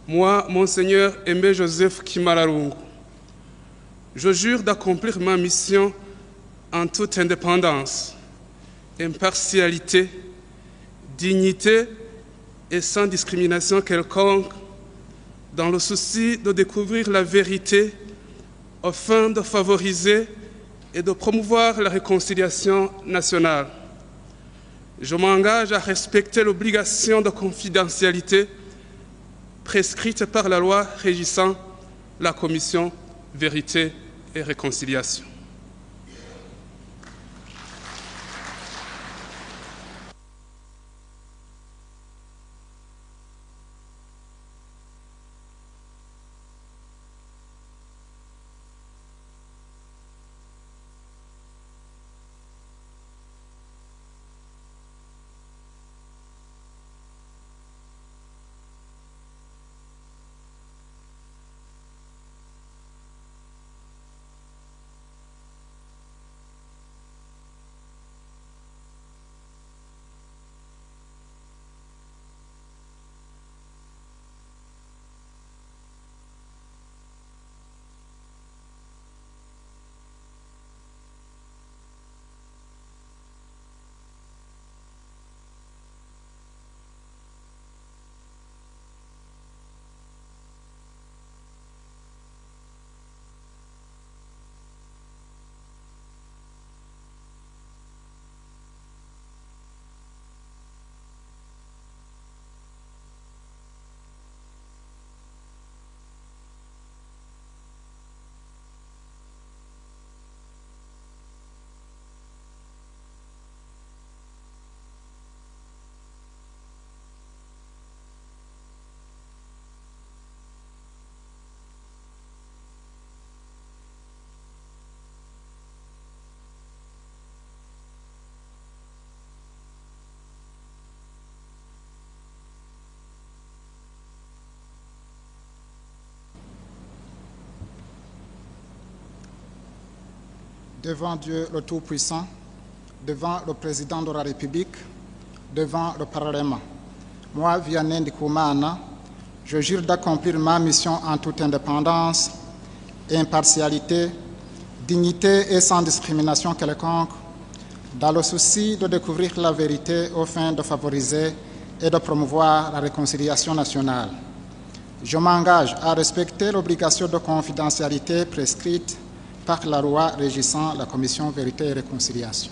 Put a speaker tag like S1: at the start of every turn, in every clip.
S1: Moi, Monseigneur Aimé Joseph Kimararungu, je jure d'accomplir ma mission en toute indépendance, impartialité, dignité et sans discrimination quelconque, dans le souci de découvrir la vérité afin de favoriser et de promouvoir la réconciliation nationale. Je m'engage à respecter l'obligation de confidentialité prescrite par la loi régissant la Commission Vérité et Réconciliation.
S2: Devant Dieu le Tout-Puissant, devant le Président de la République, devant le Parlement. Moi, Vianney Ndikumana, je jure d'accomplir ma mission en toute indépendance, impartialité, dignité et sans discrimination quelconque, dans le souci de découvrir la vérité afin de favoriser et de promouvoir la réconciliation nationale. Je m'engage à respecter l'obligation de confidentialité prescrite par la loi régissant la Commission Vérité et Réconciliation.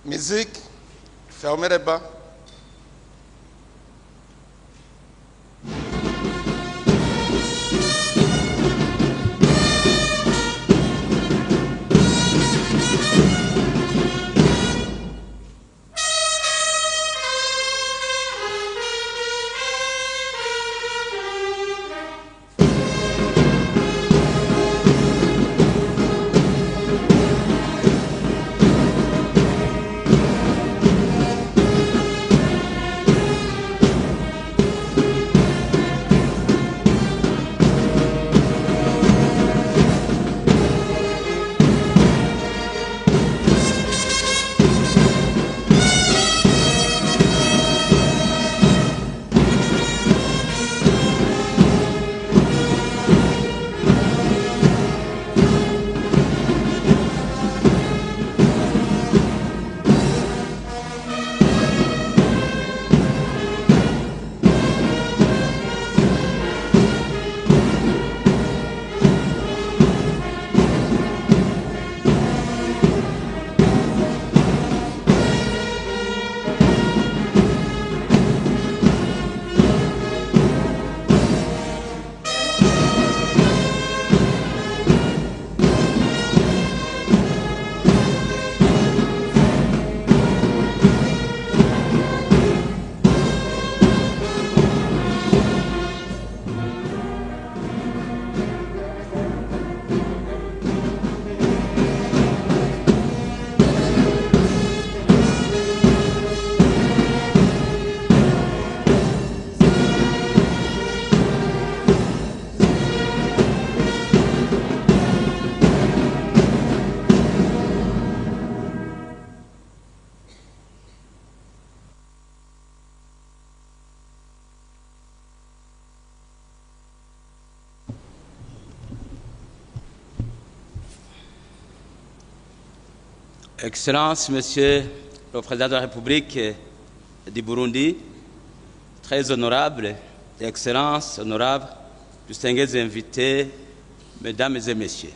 S3: Musique, fermez les bancs.
S4: Excellence, Monsieur le Président de la République du Burundi, très honorable, Excellences, honorables, distingués invités, Mesdames et Messieurs.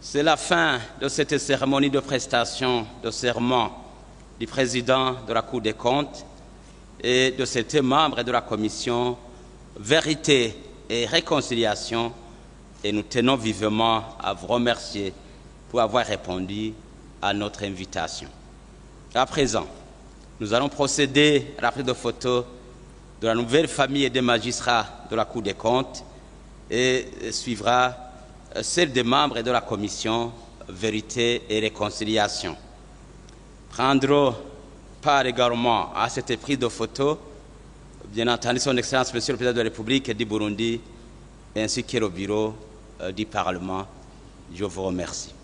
S4: C'est la fin de cette cérémonie de prestation de serment du Président de la Cour des comptes et de ses membres de la Commission Vérité et Réconciliation, et nous tenons vivement à vous remercier pour avoir répondu à notre invitation. À présent, nous allons procéder à la prise de photos de la nouvelle famille et des magistrats de la Cour des comptes et suivra celle des membres de la Commission Vérité et Réconciliation. Prendront part également à cette prise de photos, bien entendu, Son Excellence, Monsieur le Président de la République du Burundi, ainsi que le bureau du Parlement. Je vous remercie.